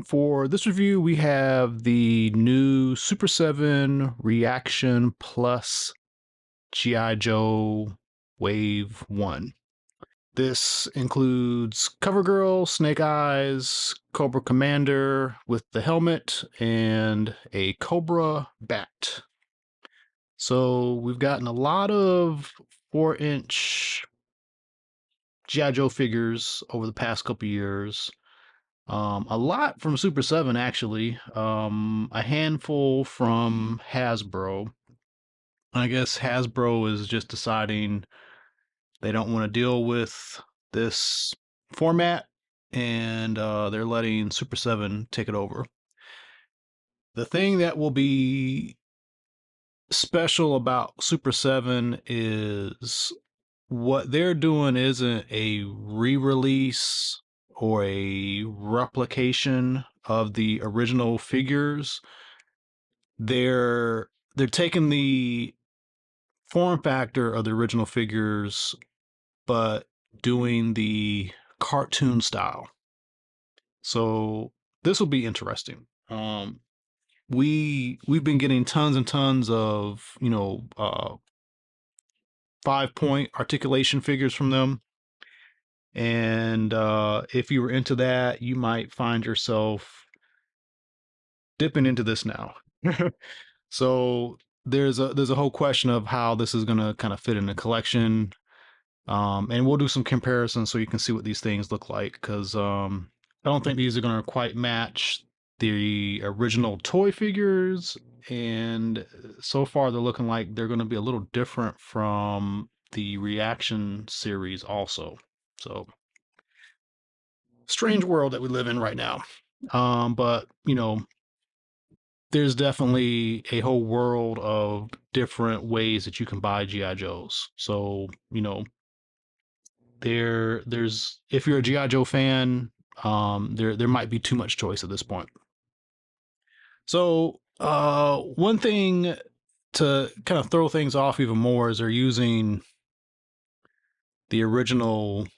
For this review, we have the new Super 7 ReAction Plus G.I. Joe Wave 1. This includes CoverGirl, Snake Eyes, Cobra Commander with the helmet, and a Cobra Bat. So we've gotten a lot of 4-inch G.I. Joe figures over the past couple years. A lot from Super 7 actually. A handful from Hasbro. I guess Hasbro is just deciding they don't want to deal with this format, and they're letting Super 7 take it over. The thing that will be special about Super 7 is what they're doing isn't a re-release or a replication of the original figures. They're taking the form factor of the original figures but doing the cartoon style. So this will be interesting. We've been getting tons and tons of 5-point articulation figures from them. And if you were into that, you might find yourself dipping into this now. So there's a whole question of how this is gonna kind of fit in the collection. And we'll do some comparisons so you can see what these things look like, because I don't think these are gonna quite match the original toy figures, and so far they're looking like they're gonna be a little different from the ReAction series also. So strange world that we live in right now. But there's definitely a whole world of different ways that you can buy GI Joes. So there's if you're a GI Joe fan, there might be too much choice at this point. So one thing to kind of throw things off even more is they're using the original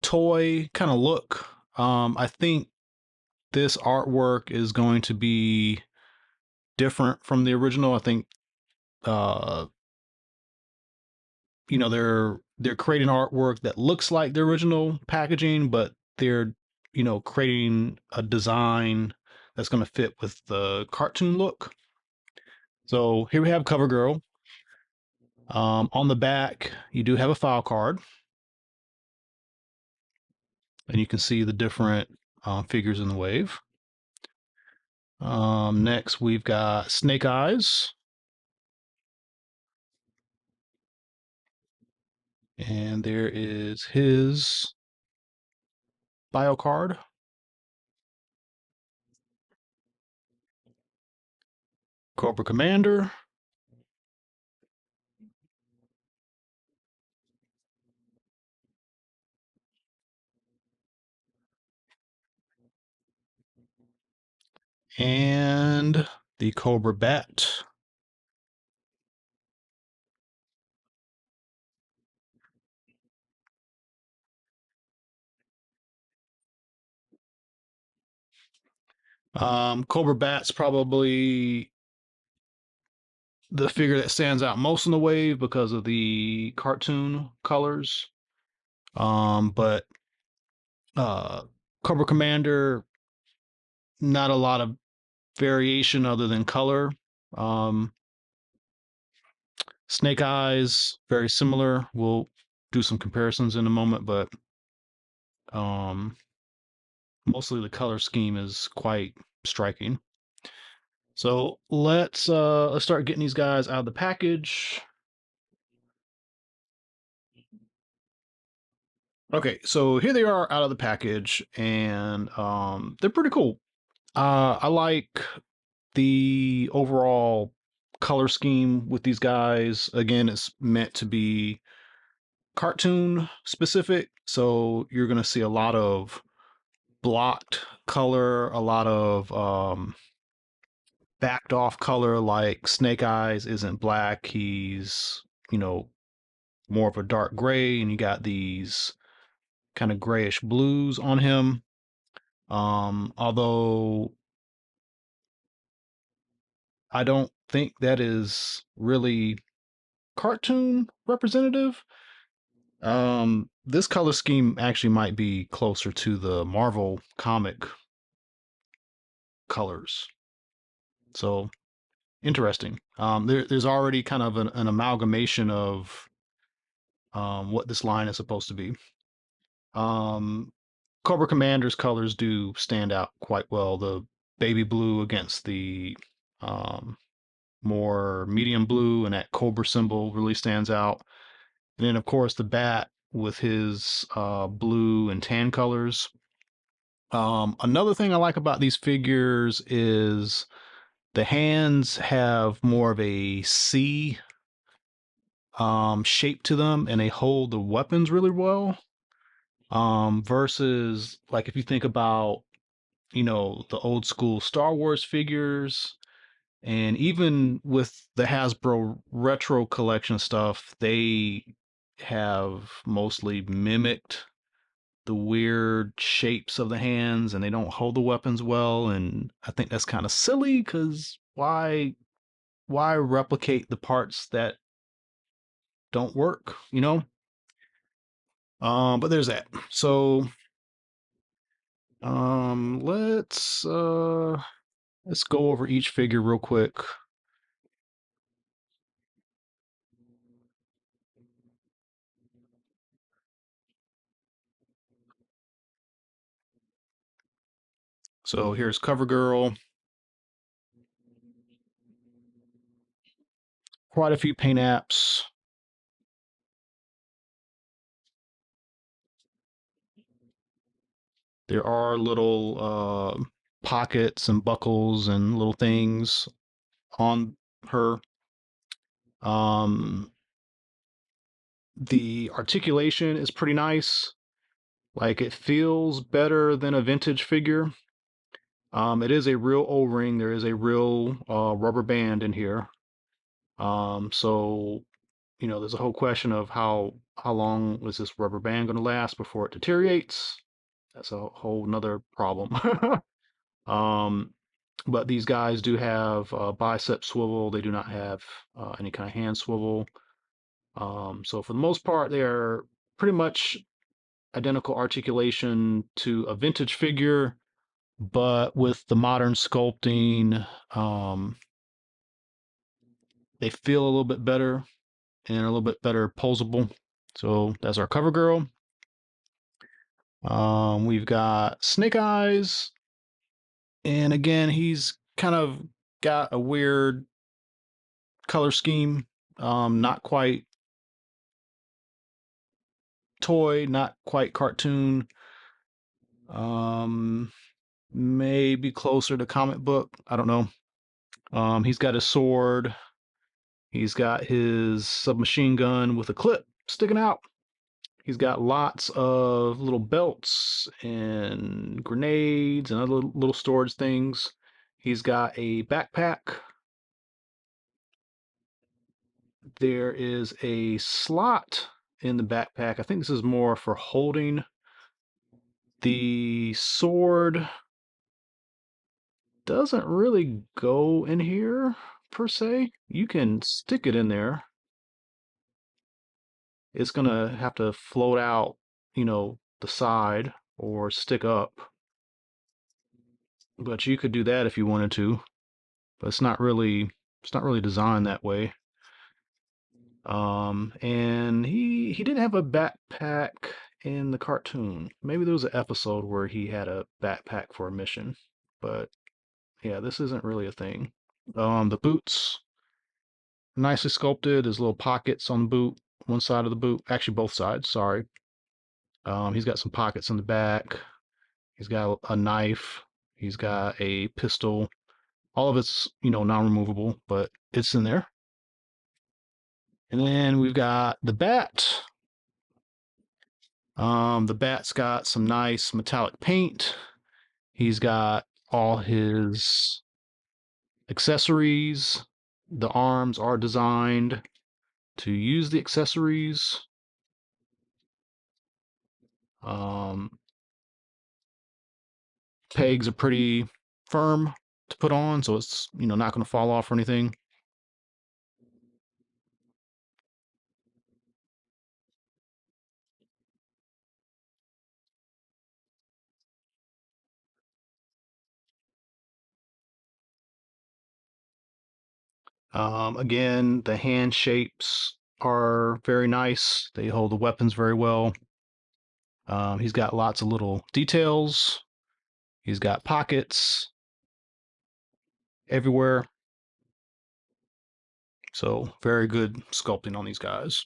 toy kind of look. I think this artwork is going to be different from the original. I think uh they're creating artwork that looks like the original packaging, but they're creating a design that's going to fit with the cartoon look. So here we have CoverGirl. On the back, you do have a file card, and you can see the different figures in the wave. Next, we've got Snake Eyes. And there is his bio card. Cobra Commander. And the Cobra Bat. Cobra Bat's probably the figure that stands out most in the wave because of the cartoon colors. But Cobra Commander, not a lot of variation other than color. Um, Snake Eyes, very similar. We'll do some comparisons in a moment, but mostly the color scheme is quite striking. So let's start getting these guys out of the package. Okay, so here they are out of the package, and they're pretty cool. I like the overall color scheme with these guys. Again, it's meant to be cartoon specific, so you're gonna see a lot of blocked color, a lot of backed off color. Like Snake Eyes isn't black, he's more of a dark gray, and you got these kind of grayish blues on him. Although I don't think that is really cartoon representative. This color scheme actually might be closer to the Marvel comic colors. So interesting. There's already kind of an amalgamation of what this line is supposed to be. Um, Cobra Commander's colors do stand out quite well. The baby blue against the um, more medium blue, and that Cobra symbol really stands out. And then, of course, the bat with his blue and tan colors. Another thing I like about these figures is the hands have more of a C shape to them, and they hold the weapons really well. Versus like if you think about, the old school Star Wars figures, and even with the Hasbro retro collection stuff, they have mostly mimicked the weird shapes of the hands, and they don't hold the weapons well. And I think that's kind of silly, because why replicate the parts that don't work, but there's that. So let's go over each figure real quick. So here's CoverGirl. Quite a few paint apps. There are little pockets and buckles and little things on her. Um, the articulation is pretty nice. Like, it feels better than a vintage figure. It is a real O-ring. There is a real rubber band in here. So there's a whole question of how long is this rubber band going to last before it deteriorates. That's a whole nother problem. um, but these guys do have bicep swivel. They do not have any kind of hand swivel. So for the most part, they're pretty much identical articulation to a vintage figure, but with the modern sculpting, they feel a little bit better and a little bit better posable. So that's our cover girl. We've got Snake Eyes, and again, he's kind of got a weird color scheme. Not quite toy, not quite cartoon. Um, Maybe closer to comic book. I don't know. He's got his sword. He's got his submachine gun with a clip sticking out. He's got lots of little belts and grenades and other little storage things. He's got a backpack. There is a slot in the backpack. I think this is more for holding the sword. Doesn't really go in here per se. You can stick it in there. It's gonna have to float out, the side or stick up. But you could do that if you wanted to. But it's not really designed that way. And he didn't have a backpack in the cartoon. Maybe there was an episode where he had a backpack for a mission. But yeah, this isn't really a thing. The boots, nicely sculpted. There's little pockets on the boot, one side of the boot. Actually, both sides, sorry. He's got some pockets in the back. He's got a knife. He's got a pistol. All of it's, non-removable, but it's in there. And then we've got the bat. The bat's got some nice metallic paint. He's got all his accessories. The arms are designed to use the accessories. Um, pegs are pretty firm to put on, so it's not going to fall off or anything. Again, the hand shapes are very nice. They hold the weapons very well. He's got lots of little details. He's got pockets everywhere. So very good sculpting on these guys.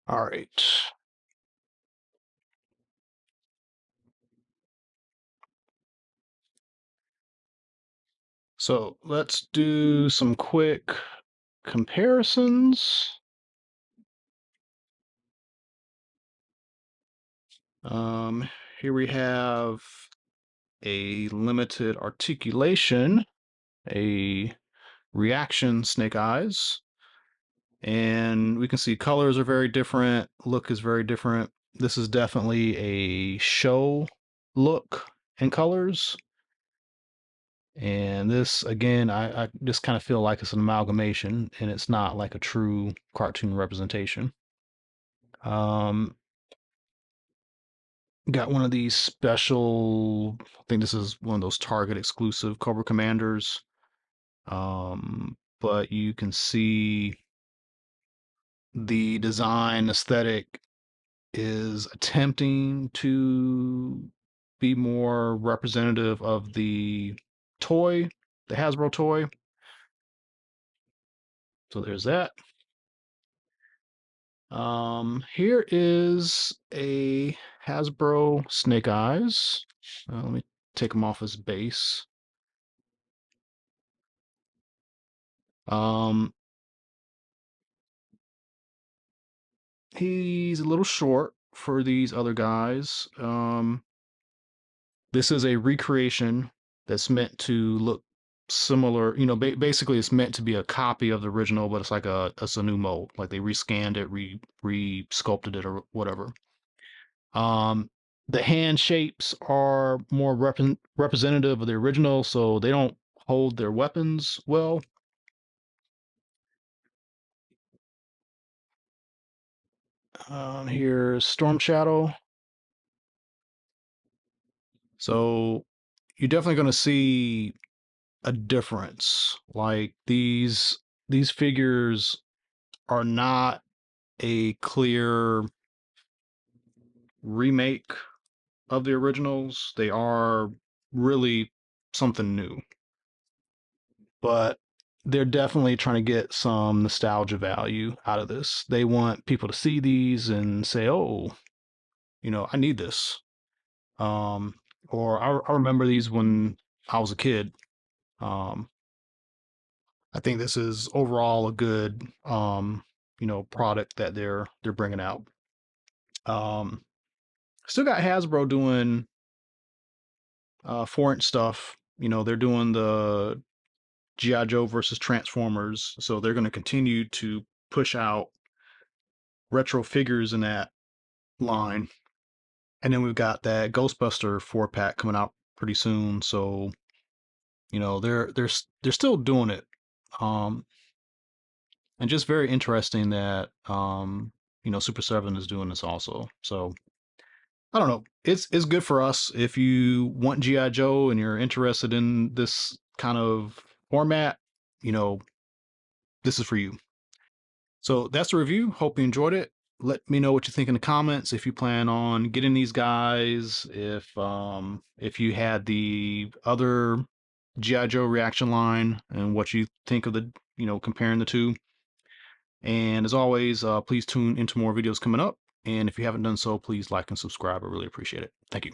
All right. So let's do some quick comparisons. Here we have a limited articulation, a ReAction Snake Eyes, and we can see colors are very different, look is very different. This is definitely a show look and colors. And this, again, I just kind of feel like it's an amalgamation and it's not like a true cartoon representation. Um, got one of these special, I think this is one of those Target exclusive Cobra Commanders. But you can see the design aesthetic is attempting to be more representative of the toy, the Hasbro toy. So there's that. Here is a Hasbro Snake Eyes. Let me take him off his base. Um, he's a little short for these other guys. This is a recreation that's meant to look similar. Basically, it's meant to be a copy of the original, but it's a new mold. Like they rescanned it, re-sculpted it, or whatever. Um, the hand shapes are more representative of the original, so they don't hold their weapons well. Here's Storm Shadow. So you're definitely going to see a difference. Like these figures are not a clear remake of the originals. They are really something new. But they're definitely trying to get some nostalgia value out of this. They want people to see these and say, "Oh, I need this." Um, or I remember these when I was a kid. Um, I think this is overall a good, product that they're bringing out. Um, Still got Hasbro doing 4-inch stuff. They're doing the G.I. Joe versus Transformers, so they're going to continue to push out retro figures in that line. And then we've got that Ghostbuster 4-pack coming out pretty soon. So, they're still doing it. Um, and just very interesting that Super 7 is doing this also. So I don't know. It's good for us if you want G.I. Joe and you're interested in this kind of format, you know, this is for you. So that's the review. Hope you enjoyed it. Let me know what you think in the comments if you plan on getting these guys, if you had the other G.I. Joe reaction line and what you think of the, comparing the two. And as always, please tune into more videos coming up. And if you haven't done so, please like and subscribe. I really appreciate it. Thank you.